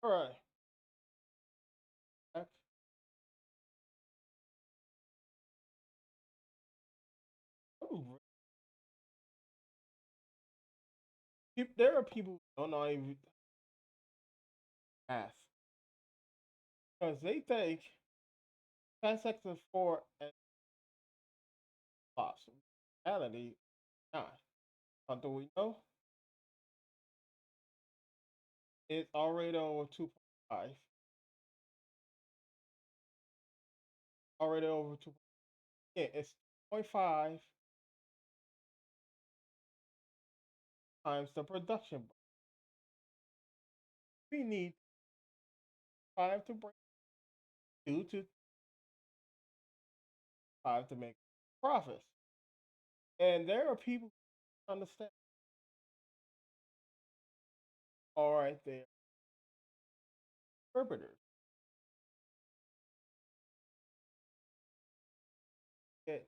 All right. Back. Oh, there are people who don't know even math because they think 10 seconds is 4 and plus. In reality, not. Do we know? It's already over 2.5. Already over 2. Yeah, it's 2.5 times the production. We need 5 to break, 2 to 5 to make profits. And there are people who understand. All right, they're distributors get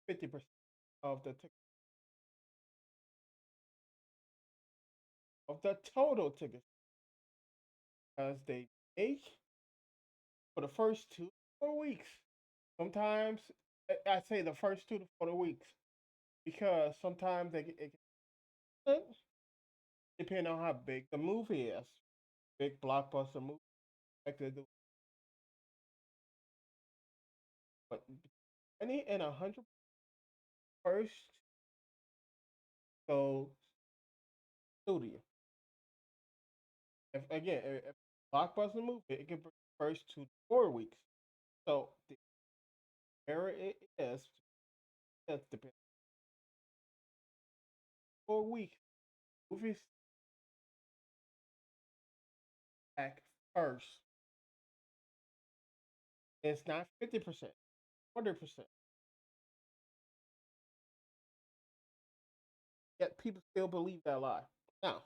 50% of the ticket of the total tickets as they make for the first 2 4 weeks. Sometimes I say the first 2 to 4 weeks because sometimes it can depend on how big the movie is. Big blockbuster movie like they do, but 20 and 100 first go studio. If again, if blockbuster movie, it can bring first 2 to 4 weeks. So the where it is, that depends. 4 weeks movies back first. It's not 50%, 100%. Yet people still believe that lie. Now,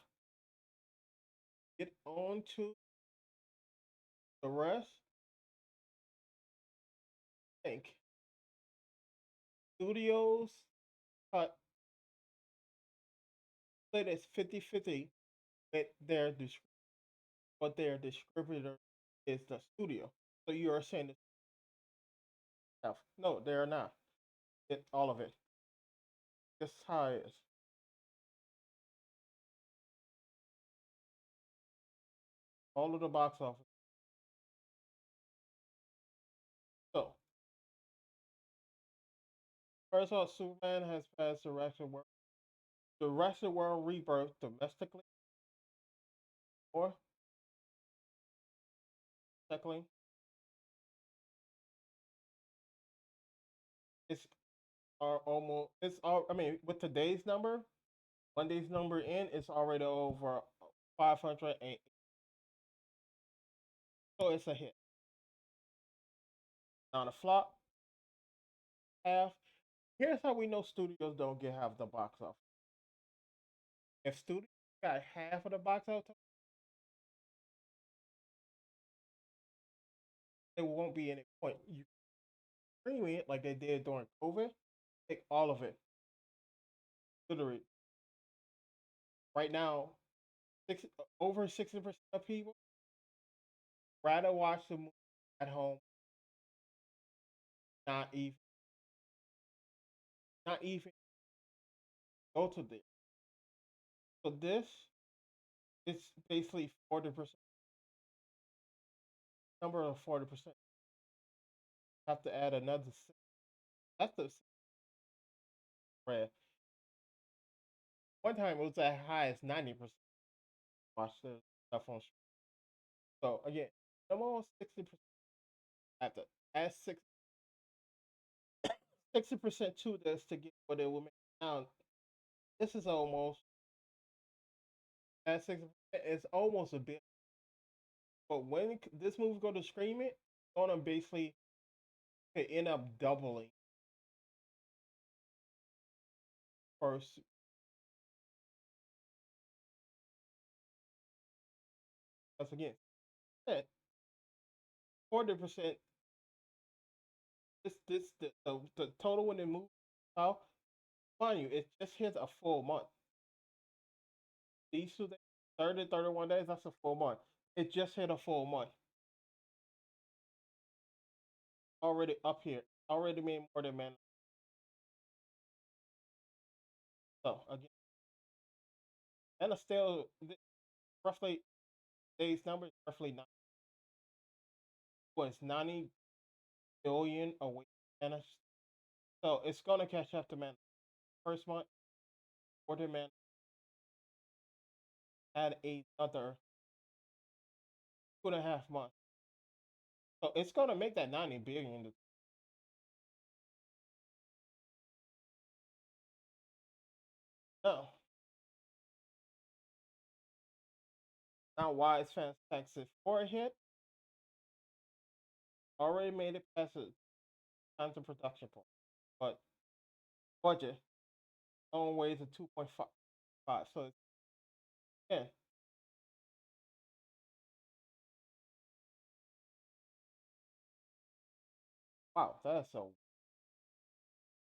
get on to the rest. I think studios cut split is 50-50 with what their distributor is the studio. So you are saying this stuff. No, they are not. All of it. This is how it is. All of the box office. So, first of all, Superman has passed the rest of the world rebirth domestically or technically. It's it's all I mean, with today's number, Monday's number in, it's already over 500 and so it's a hit. Now the flop half. Here's how we know studios don't get half the box office. If studios got half of the box office, there won't be any point. You stream it like they did during COVID. Take all of it. Literally, right now, over 60% of people rather watch the movie at home, not even not even go to this. So this is basically 40% number of 40%. Have to add another. That's the spread. One time it was as high as 90% watch the stuff on stream. So again, almost 60% have to add 60% to this to get what it will make. Now this is almost at 60%. It's almost a bit. But when this movie go to stream it, it's gonna basically end up doubling first. Once again, 40%. The total when it moves out, mind you, it just hits a full month. These 2 days, 30, 31 days, that's a full month. It just hit a full month. Already up here. Already made more than man. So again, and still roughly days number roughly was 90 billion away from man. So it's gonna catch up to man. First month, order man had another 2.5 months. So it's gonna make that 90 billion. No, now why is Fantastic Four hit? Already made it past the time to production point, but budget only weighs a 2.5. So yeah, wow, that's so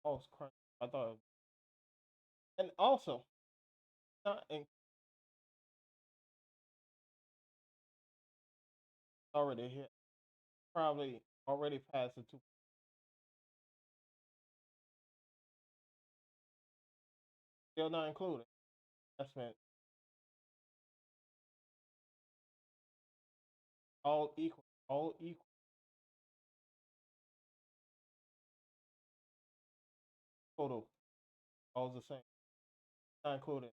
most crunch. I thought, and also not in, already hit, probably already past the two, still not included. That's meant all equal, all equal total, all the same, not included.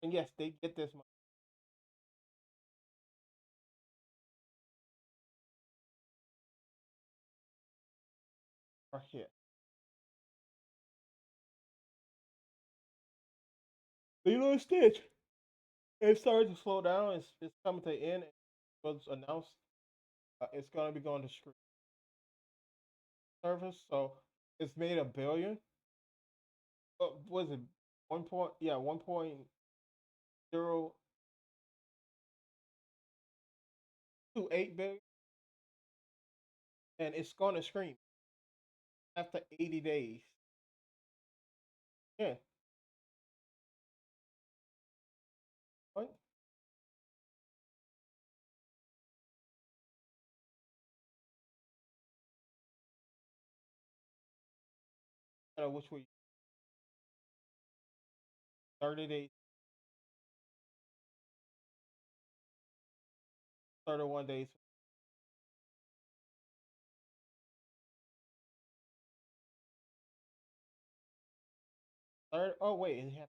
And yes, they get this money right here. Lilo and Stitch. It started to slow down. It's coming to the end. It was announced it's gonna be going to stream service. So it's made a billion. Was it 1 point? Yeah, 1.028 billion, and it's going to stream after 80 days. Yeah, what? Which week? 30 days, 31 days. 30, oh wait, it have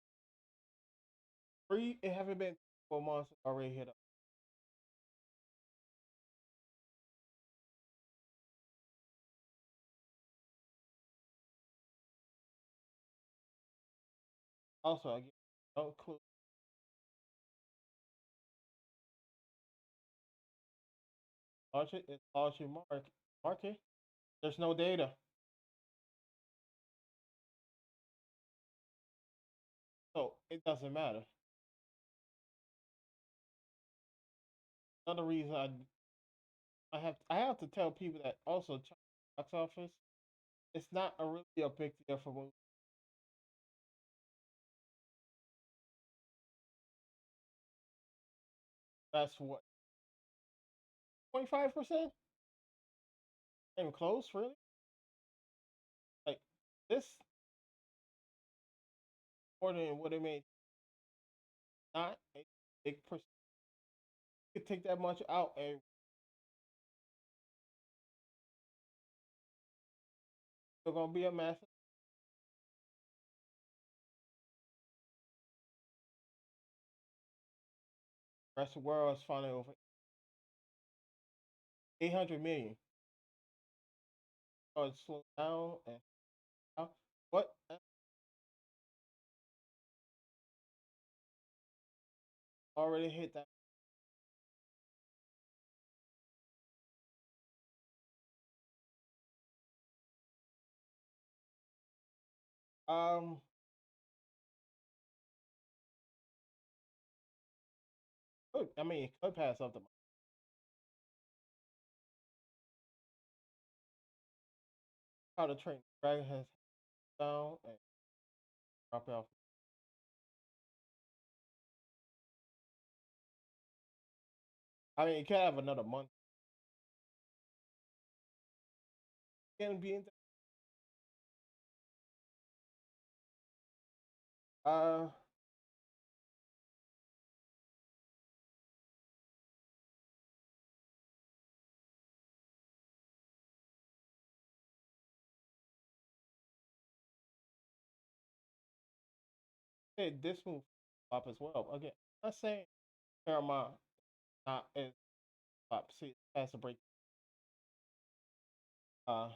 three. It haven't been 4 months already hit up. Also, again, don't include launch it. It's launching market. There's no data, so it doesn't matter. Another reason I have to tell people that also box office. It's not a really a big deal for movies. That's what 25%. Even close, really. Like this more than what it made. Not a big percent. You could take that much out, and it's gonna be a massive. The rest of the world is finally over 800 million. So it slowed down and what already hit that. Um, I mean, it could pass up the how the train dragon has down and drop off. I mean, you can't have another month. Can be in. Uh, hey, this move up as well. Again, I'm not saying Paramount not is up. See, it has to break. Uh,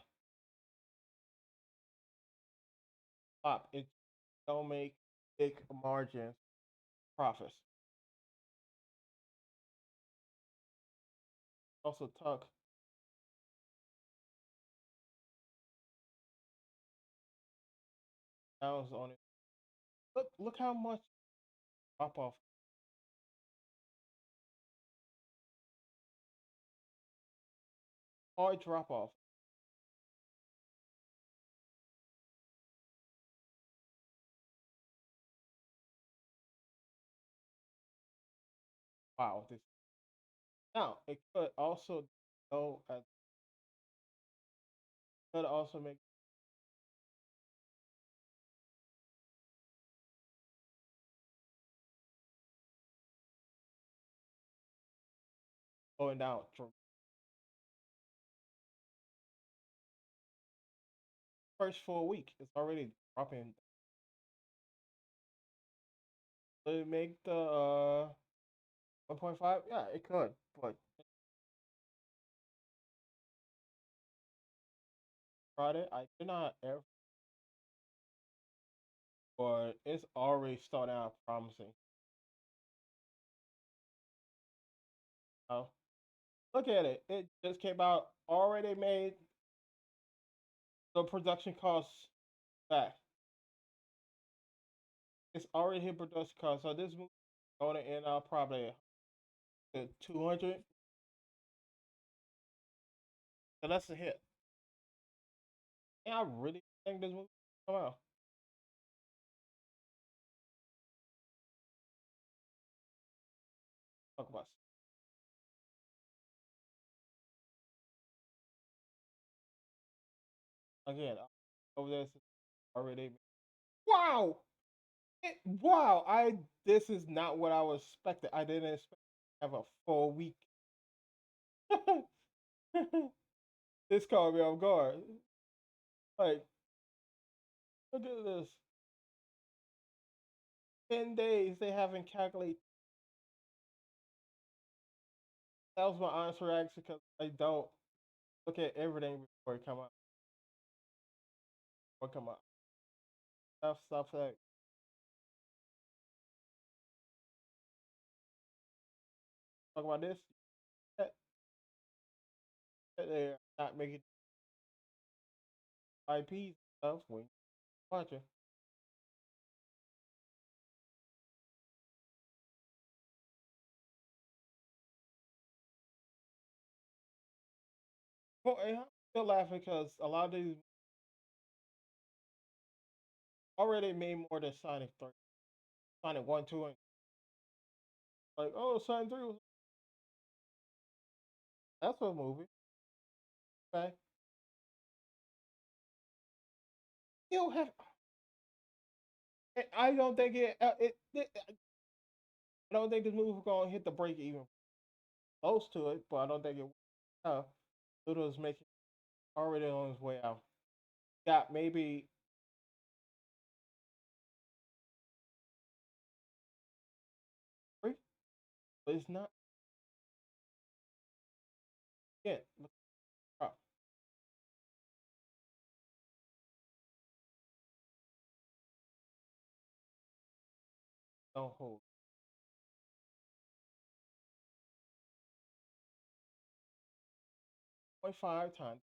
up. It don't make big margins profits. Also, Tuck downs on it. Look how much drop off. Hard drop off. Wow. This now it could also go at could also make going down for first full week. It's already dropping. Could it make the 1.5? Yeah, it could, but Friday I did not ever, but it's already starting out promising. Oh, look at it. It just came out. Already made the production costs back. It's already hit production costs. So this movie going to end up probably at 200. So that's a hit. And I really think this movie will come out. Talk about again. Over there already. Wow. Wow. I This is not what I was expecting. I didn't expect to have a full week. This caught me off guard. Like, look at this. 10 days they haven't calculated. That was my honest reaction because I don't look at everything before it come out. Before it come out. Stuff like talk about this. That, they're not making IP stuff when you watch it. 4 I'm still laughing because a lot of these already made more than Sonic 3. Sonic 1, 2, and like, oh, Sonic 3 was that's a movie. Okay. You don't have I don't think I don't think this movie gonna hit the break even close to it, but I don't think it Ludo's making already on his way out. Got maybe three, but it's not yet. Look up. Don't hold. 0.5 times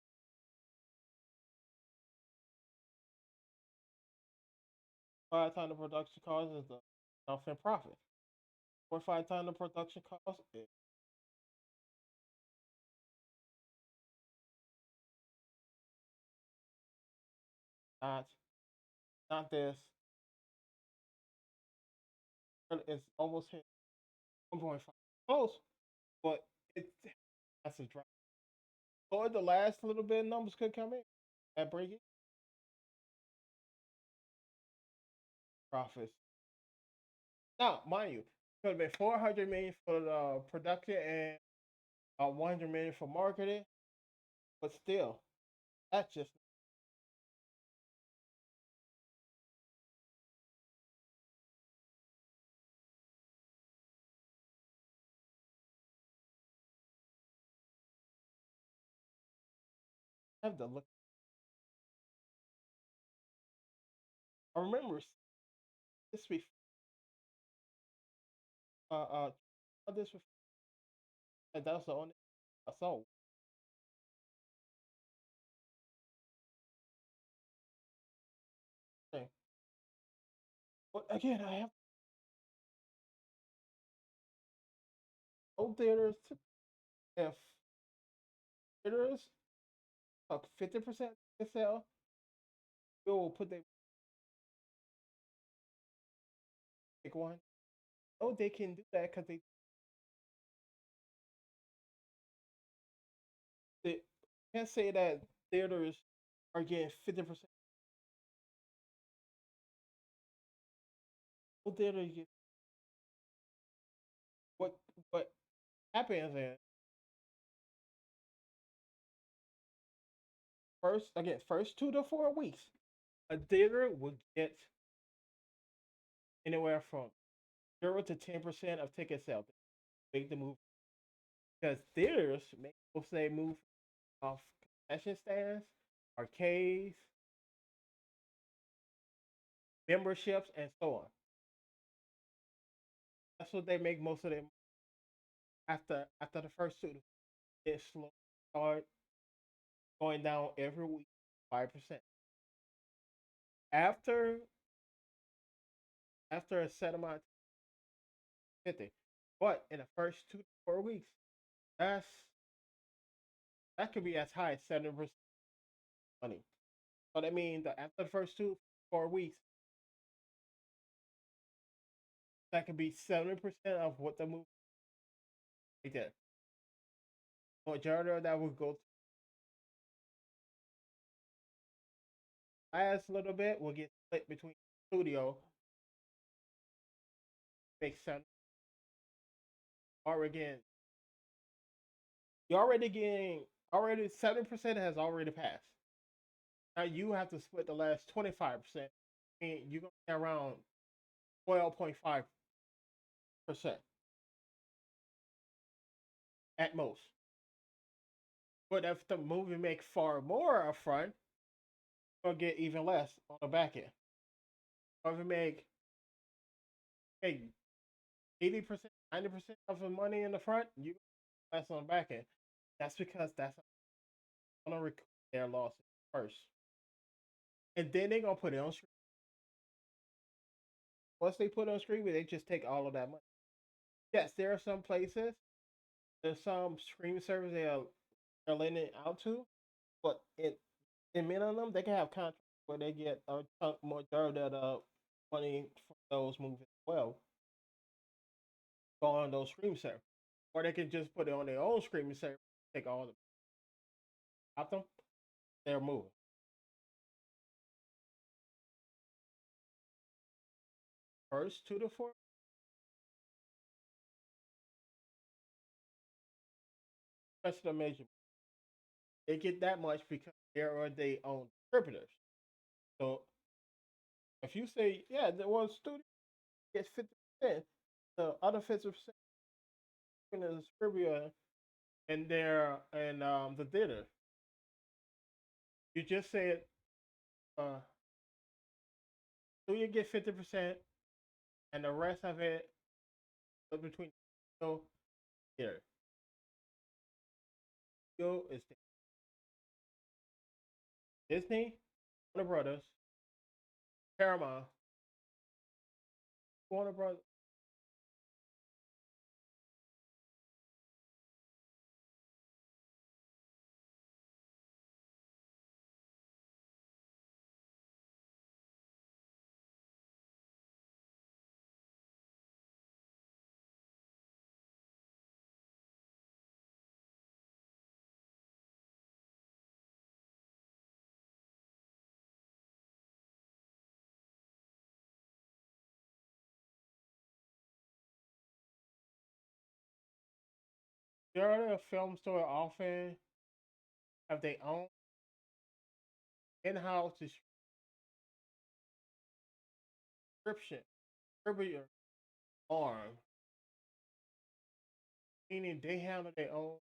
5 times the production cost is the self and profit. 0.5 times the production cost is not not this. It's almost hit 1.5. Close, but It's that's a drop. Or the last little bit of numbers could come in. That break it profits. Now, mind you, it could have been 400 million for the production and 100 million for marketing, but still, that's just I have to look. I remember this before. This before, and that's the only I saw. Thing. But again, I have no theaters. If theaters 50% sell, we will put their pick one. Oh, they can do that because they can't say that theaters are getting 50%. No theater get what what happens is first 2 to 4 weeks, a theater will get anywhere from 0 to 10% of ticket sales. Make the move because theaters make people say move off concession stands, arcades, memberships, and so on. That's what they make most of them after the first two. It slow start going down every week 5%. After after a set amount 50. But in the first 2 to 4 weeks, that's that could be as high as 7% money. So that means that after the first 2 4 weeks, that could be 70% of what the movie did. Majority of that would go to last little bit will get split between studio, makes sense. Or again, you're already getting already 7% has already passed. Now you have to split the last 25%. And you're gonna be around 12.5% at most. But if the movie make far more upfront, you'll get even less on the back end. Or if you make hey 80%, 90% of the money in the front, you get less on the back end. That's because that's gonna recoup their losses first. And then they're gonna put it on stream. Once they put it on streaming, they just take all of that money. Yes, there are some places, there's some streaming service they're letting it out to, but in minimum they can have contracts where they get a chunk majority of the money from those movies as well go on those streaming services. Or they can just put it on their own streaming service, take all the out them, they're moving. First 2 to 4, especially the major, they get that much because they are their own distributors. So if you say, yeah, the one studio gets 50%, the other 50% in the distributor and their and the theater. You just said uh studio get 50% and the rest of it between studio theater. Studio is Disney, Warner Brothers, Paramount, Warner Brothers. majority of film store often have their own in-house description, distributor arm, meaning they handle their own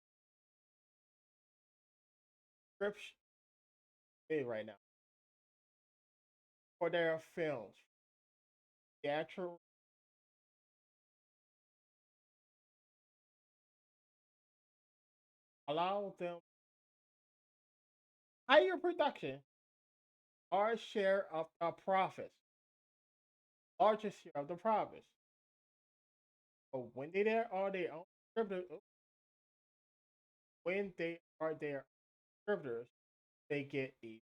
description right now for their films. The actual allow them higher production or share of the profits, largest share of the profits. So when they are their own distributors, when they are their distributors, they get the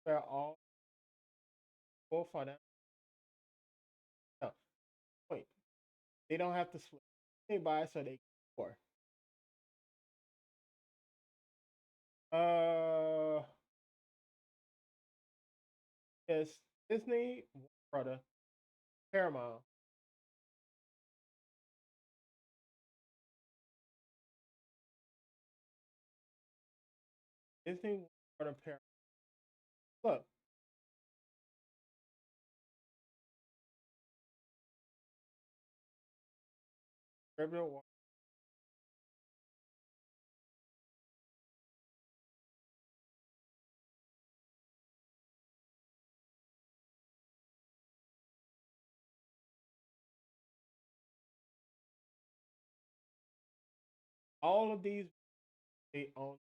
they're all full for them. No, wait, they don't have to split. They buy so they can afford. Uh, it's Disney, brother, Paramount, Disney, brother, Paramount. Look, distributor, all of these they own.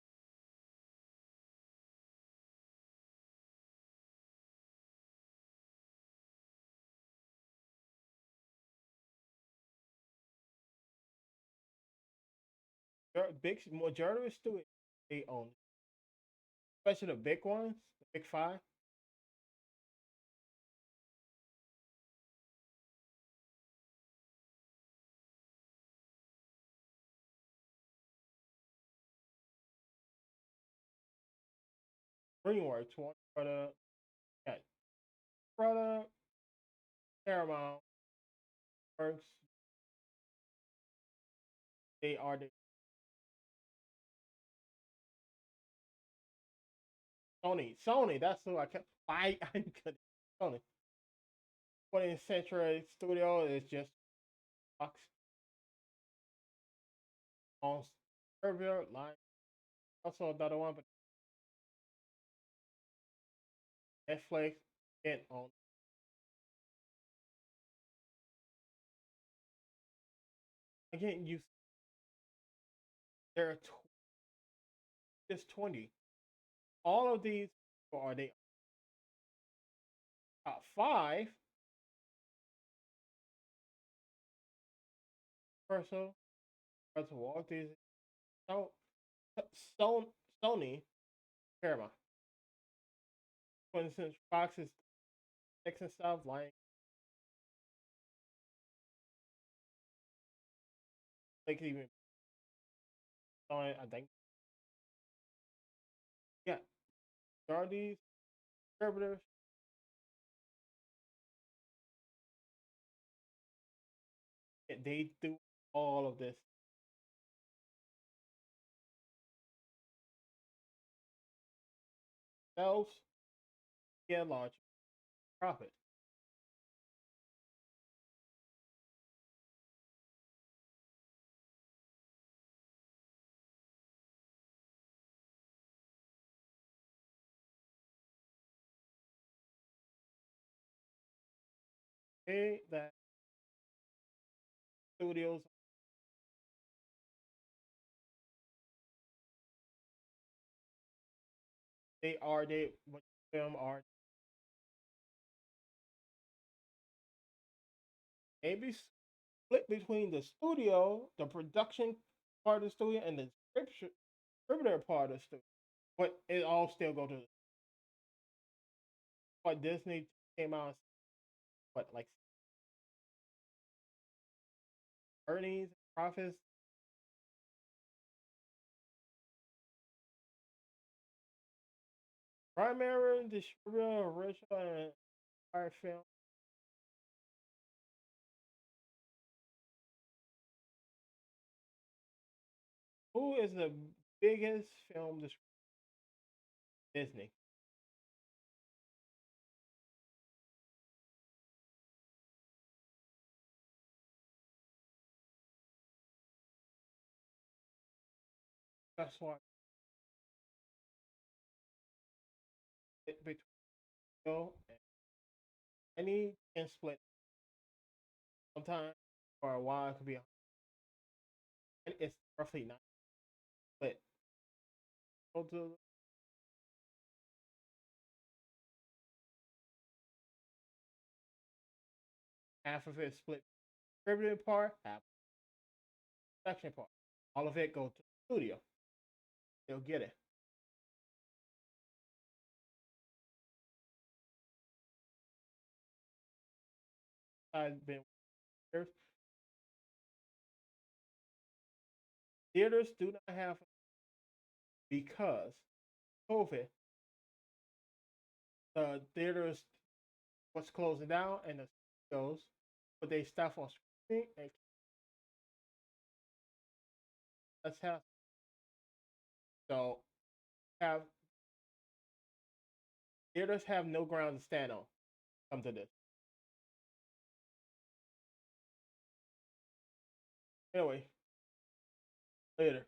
Big majority of studios they own, especially the big ones, the big five. DreamWorks, Warner Brother, yeah, Brother, Paramount, Works, they are the Sony. That's who I kept. I could Sony. 20th Century Studio is just Fox on Serbia line. Also another one, but Netflix and on again. You there are just 20. All of these are the top five. Personal, first of all, these so Stone, Sony, Paramount. For instance, Fox is X and stuff like even on I think yeah, there are these distributors. They do all of this. Themselves get large profit. That studios they what film are maybe split between the studio, the production part of the studio, and the distributor part of the studio. But it all still go to what Disney came out. What like earnings, profits, primary distributor, original and art film. Who is the biggest film distributor? Disney. That's why between Joe and any can split sometimes for a while it could be and it's roughly not split. Go to half of it split distributed part, half production part. All of it go to the studio. They'll get it. I've been theaters do not have because COVID, the theaters was closing down and the studios put their stuff on streaming and let's have so have theaters have no ground to stand on. Come to this anyway. Later.